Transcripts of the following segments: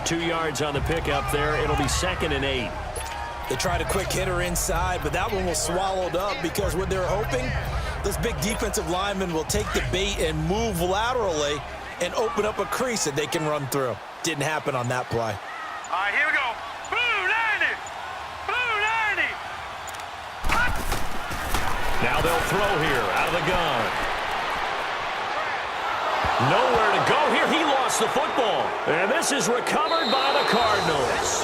2 yards on the pickup there. It'll be 2nd and 8. They tried a quick hitter inside, but that one was swallowed up because what they're hoping, this big defensive lineman will take the bait and move laterally and open up a crease that they can run through. Didn't happen on that play. All right, here we go. Blue 90. Blue 90. Now they'll throw here out of the gun. Nowhere to go here. He lost the football. And this is recovered by the Cardinals.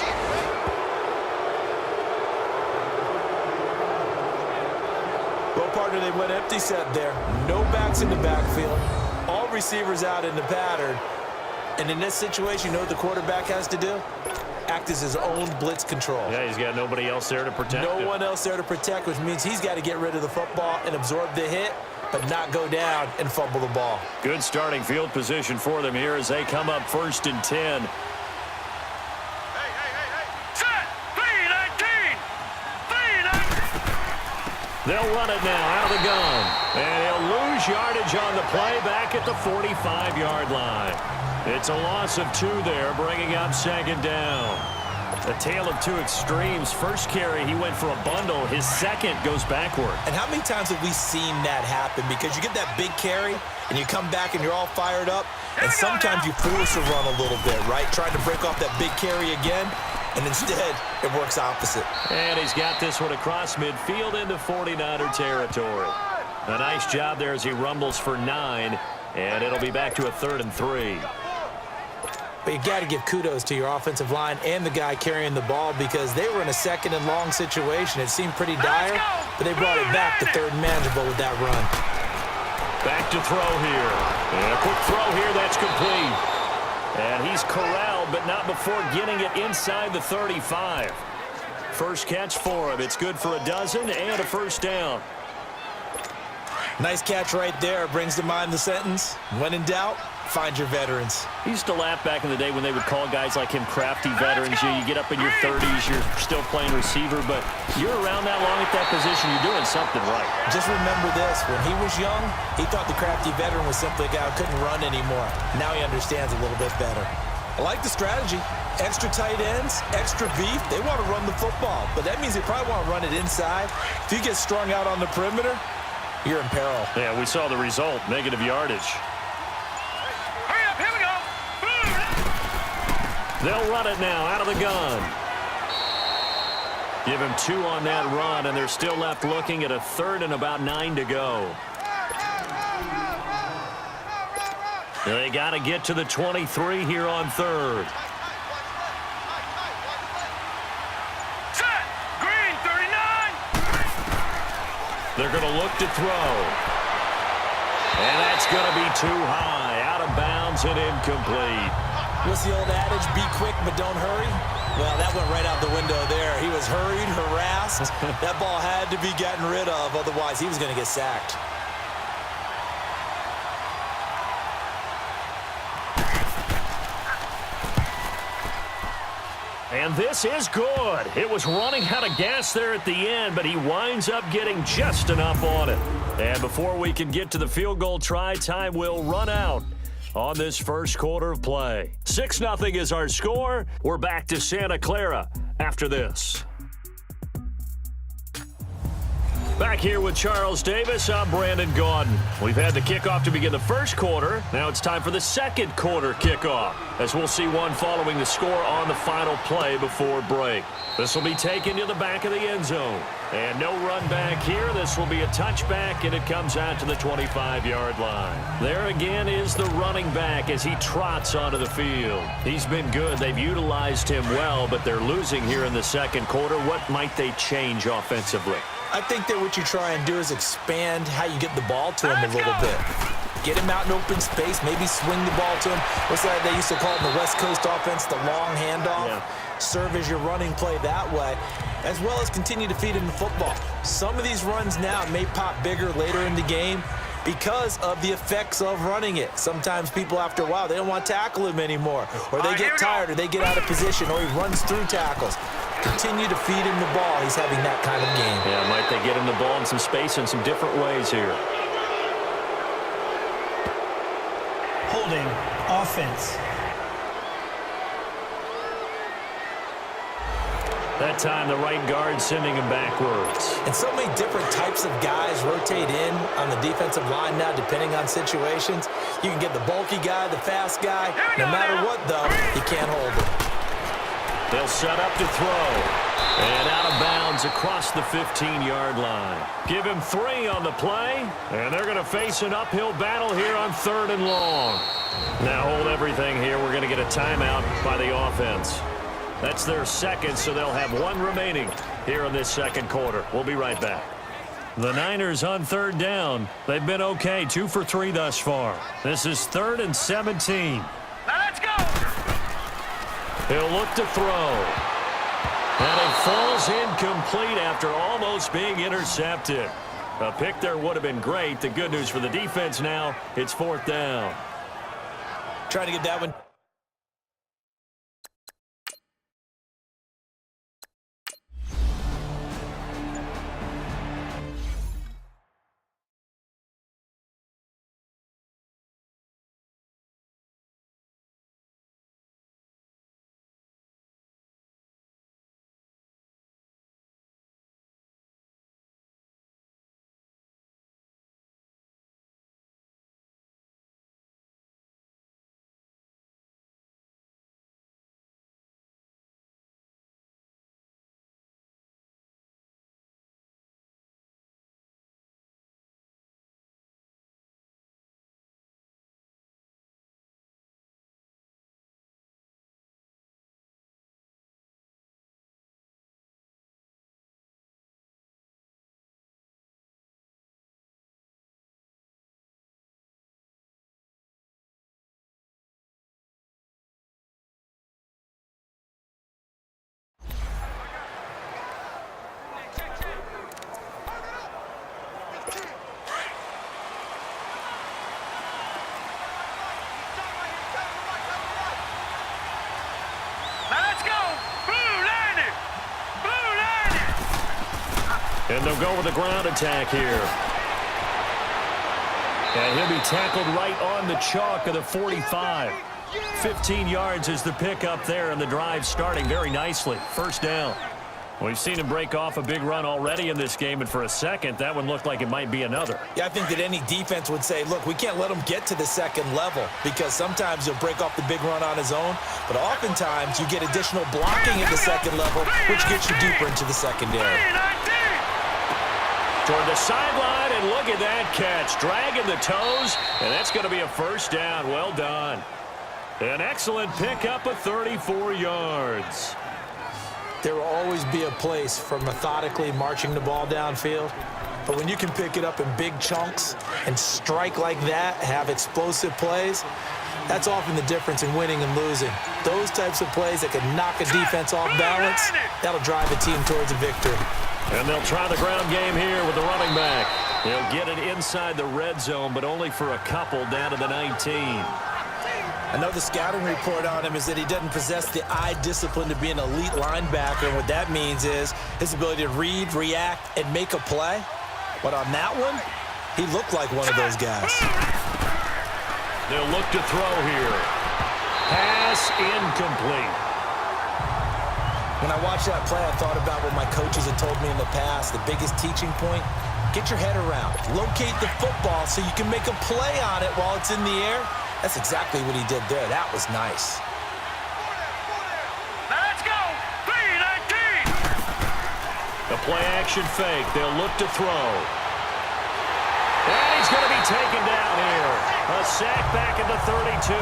Well, partner, they went empty set there. No backs in the backfield. All receivers out in the pattern. And in this situation, you know what the quarterback has to do? Act as his own blitz control. Yeah, he's got nobody else there to protect him. No one else there to protect, which means he's got to get rid of the football and absorb the hit, but not go down and fumble the ball. Good starting field position for them here as they come up 1st and 10. They'll run it now out of the gun. And he'll lose yardage on the play back at the 45-yard line. It's a loss of 2 there, bringing up 2nd down. A tale of 2 extremes. First carry, he went for a bundle. His second goes backward. And how many times have we seen that happen? Because you get that big carry, and you come back and you're all fired up, and sometimes you force a run a little bit, right? Trying to break off that big carry again. And instead, it works opposite. And he's got this one across midfield into 49er territory. A nice job there as he rumbles for 9. And it'll be back to a 3rd and 3. But you got to give kudos to your offensive line and the guy carrying the ball because they were in a 2nd and long situation. It seemed pretty dire, but they brought it back to 3rd and manageable with that run. Back to throw here. And a quick throw here that's complete. And he's corralled, but not before getting it inside the 35. First catch for him. It's good for a dozen and a 1st down. Nice catch right there. Brings to mind the sentence, when in doubt, find your veterans. He used to laugh back in the day when they would call guys like him crafty veterans. You get up in your 30s, you're still playing receiver, but you're around that long at that position, you're doing something right. Just remember this. When he was young, he thought the crafty veteran was simply a guy who couldn't run anymore. Now he understands a little bit better. I like the strategy. Extra tight ends, extra beef. They want to run the football, but that means they probably want to run it inside. If you get strung out on the perimeter, you're in peril. Yeah, we saw the result, negative yardage. Hurry up, here we go. They'll run it now out of the gun. Give him 2 on that run, and they're still left looking at a 3rd and about 9 to go. They got to get to the 23 here on 3rd. Set. Green 39. They're going to look to throw. And that's going to be too high. Out of bounds and incomplete. What's the old adage? Be quick, but don't hurry. Well, that went right out the window there. He was hurried, harassed. That ball had to be gotten rid of. Otherwise, he was going to get sacked. And this is good. It was running out of gas there at the end, but he winds up getting just enough on it. And before we can get to the field goal try, time will run out on this first quarter of play. 6-0 is our score. We're back to Santa Clara after this. Back here with Charles Davis, I'm Brandon Gaudin. We've had the kickoff to begin the first quarter. Now it's time for the second quarter kickoff, as we'll see one following the score on the final play before break. This will be taken to the back of the end zone. And no run back here. This will be a touchback, and it comes out to the 25-yard line. There again is the running back as he trots onto the field. He's been good. They've utilized him well, but they're losing here in the second quarter. What might they change offensively? I think that what you try and do is expand how you get the ball to him a little bit. Get him out in open space, maybe swing the ball to him. What's that they used to call it in the West Coast offense, the long handoff? Yeah. Serve as your running play that way, as well as continue to feed him the football. Some of these runs now may pop bigger later in the game because of the effects of running it. Sometimes people, after a while, they don't want to tackle him anymore, or they get tired, or they get out of position, or he runs through tackles. Continue to feed him the ball. He's having that kind of game. Yeah, might they get him the ball in some space in some different ways here. Holding offense. That time the right guard sending him backwards. And so many different types of guys rotate in on the defensive line now, depending on situations. You can get the bulky guy, the fast guy. No matter what, though, you can't hold him. They'll set up to throw. And out of bounds across the 15-yard line. Give him 3 on the play. And they're going to face an uphill battle here on 3rd and long. Now hold everything here. We're going to get a timeout by the offense. That's their second, so they'll have 1 remaining here in this second quarter. We'll be right back. The Niners on 3rd down. They've been okay, 2 for 3 thus far. This is 3rd and 17. Now let's go. He'll look to throw. And it falls incomplete after almost being intercepted. A pick there would have been great. The good news for the defense now, it's 4th down. Trying to get that one. And they'll go with a ground attack here. And he'll be tackled right on the chalk of the 45. 15 yards is the pickup there, and the drive starting very nicely. 1st down. We've seen him break off a big run already in this game, and for a second, that one looked like it might be another. Yeah, I think that any defense would say, look, we can't let him get to the second level, because sometimes he'll break off the big run on his own, but oftentimes you get additional blocking at the second level, which gets you deeper into the secondary. Toward the sideline, and look at that catch. Dragging the toes, and that's going to be a 1st down. Well done. An excellent pickup of 34 yards. There will always be a place for methodically marching the ball downfield. But when you can pick it up in big chunks and strike like that, have explosive plays, that's often the difference in winning and losing. Those types of plays that can knock a defense off balance, that'll drive a team towards a victory. And they'll try the ground game here with the running back. They'll get it inside the red zone, but only for a couple down to the 19. I know the scouting report on him is that he doesn't possess the eye discipline to be an elite linebacker. And what that means is his ability to read, react, and make a play. But on that one, he looked like one of those guys. They'll look to throw here. Pass incomplete. When I watched that play, I thought about what my coaches had told me in the past. The biggest teaching point, get your head around. Locate the football so you can make a play on it while it's in the air. That's exactly what he did there. That was nice. Now let's go. 3-19. The play action fake. They'll look to throw. And he's going to be taken down here. A sack back at the 32.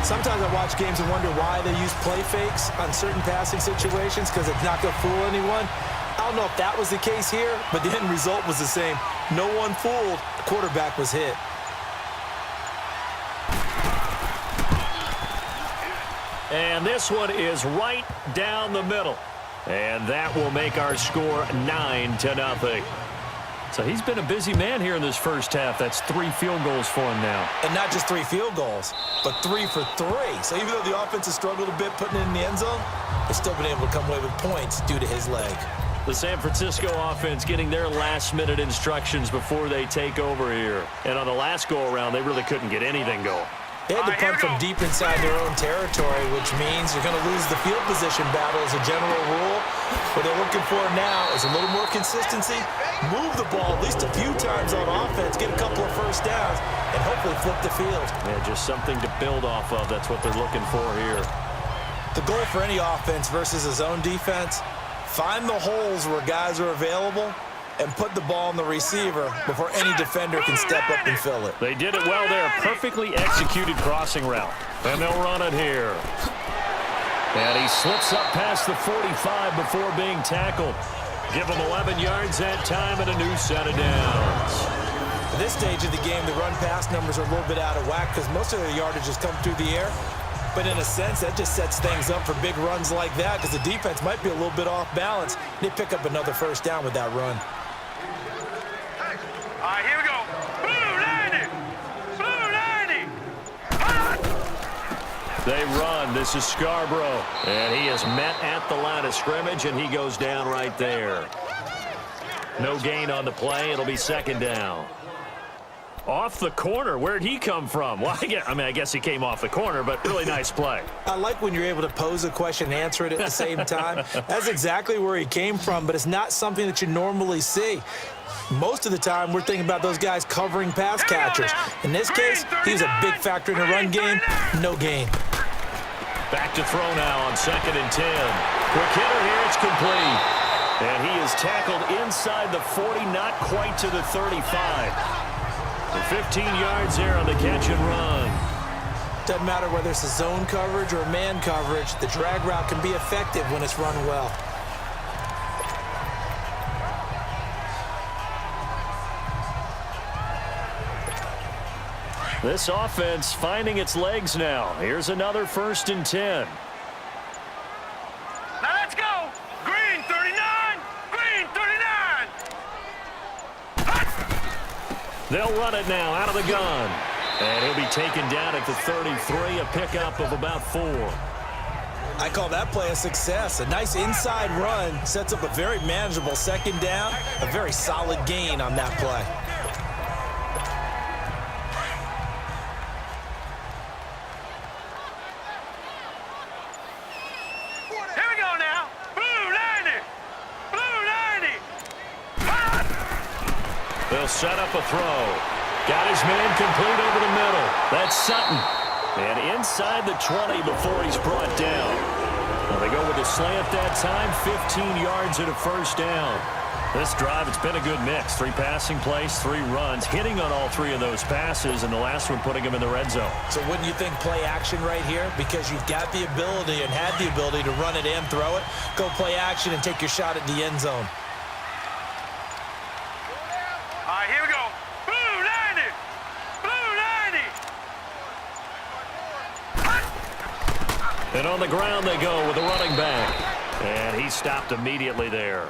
Sometimes I watch games and wonder why they use play fakes on certain passing situations, because it's not going to fool anyone. I don't know if that was the case here, but the end result was the same. No one fooled. The quarterback was hit. And this one is right down the middle. And that will make our score 9-0. So he's been a busy man here in this first half. That's 3 field goals for him now. And not just 3 field goals, but 3 for 3. So even though the offense has struggled a bit putting it in the end zone, they've still been able to come away with points due to his leg. The San Francisco offense getting their last-minute instructions before they take over here. And on the last go-around, they really couldn't get anything going. They had to punt from deep inside their own territory, which means you're going to lose the field position battle as a general rule. What they're looking for now is a little more consistency, move the ball at least a few times on offense, get a couple of first downs, and hopefully flip the field. Yeah, just something to build off of. That's what they're looking for here. The goal for any offense versus a zone defense, find the holes where guys are available and put the ball on the receiver before any defender can step up and fill it. They did it well there. Perfectly executed crossing route. And they'll run it here. And he slips up past the 45 before being tackled. Give him 11 yards that time and a new set of downs. At this stage of the game, the run-pass numbers are a little bit out of whack because most of their yardage has come through the air. But in a sense, that just sets things up for big runs like that because the defense might be a little bit off balance. They pick up another first down with that run. All right, here we go. Blue 90. Blue 90. They run. This is Scarborough. And he is met at the line of scrimmage, and he goes down right there. No gain on the play. It'll be second down. Off the corner. Where'd he come from? Well, I guess he came off the corner, but really nice play. I like when you're able to pose a question and answer it at the same time. That's exactly where he came from, but it's not something that you normally see. Most of the time, we're thinking about those guys covering pass catchers. In this case, he was a big factor in the run game. No gain. Back to throw now on 2nd and 10. Quick hitter here. It's complete. And he is tackled inside the 40, not quite to the 35. 15 yards there on the catch and run. Doesn't matter whether it's a zone coverage or man coverage, the drag route can be effective when it's run well. This offense finding its legs now. Here's another 1st and 10. Now let's go. Green 39. Green 39. They'll run it now out of the gun. And he'll be taken down at the 33, a pickup of about 4. I call that play a success. A nice inside run sets up a very manageable second down, a very solid gain on that play. Here we go now. Blue 90. Blue 90. They'll set up a throw. Got his man complete over the middle. That's Sutton. And inside the 20 before he's brought down. Well, they go with a slant that time, 15 yards and a first down. This drive, it's been a good mix. 3 passing plays, 3 runs, hitting on all 3 of those passes, and the last one putting him in the red zone. So wouldn't you think play action right here? Because you've got the ability and had the ability to run it and throw it. Go play action and take your shot at the end zone. All right, here we go. Blue 90. Blue 90. And on the ground they go with the running back. And he stopped immediately there.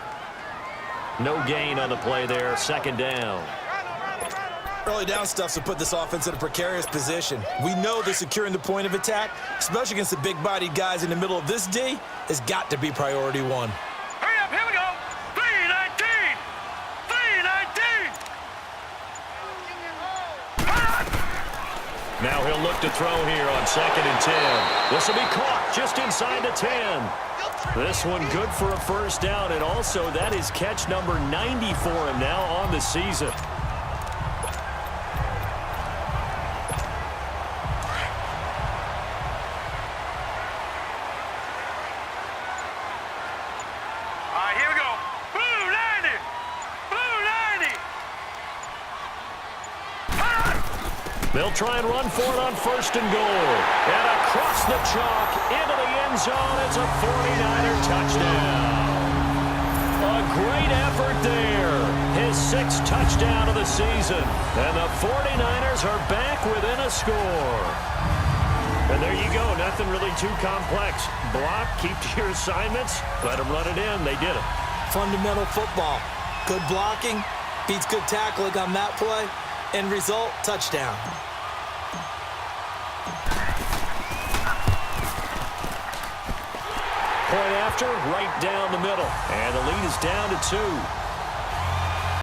No gain on the play there. Second down. Early down stuff to put this offense in a precarious position. We know that securing the point of attack, especially against the big-bodied guys in the middle of this D, has got to be priority 1. Hurry up, here we go. 319. 319. Now he'll look to throw here on 2nd and 10. This will be caught just inside the 10. This one good for a first down, and also that is catch number 90 for him now on the season. They'll try and run for it on 1st and goal. And across the chalk into the end zone. It's a 49er touchdown. A great effort there. His 6th touchdown of the season. And the 49ers are back within a score. And there you go. Nothing really too complex. Block, keep to your assignments, let them run it in. They did it. Fundamental football. Good blocking, beats good tackling on that play. End result, touchdown. Point after, right down the middle. And the lead is down to 2.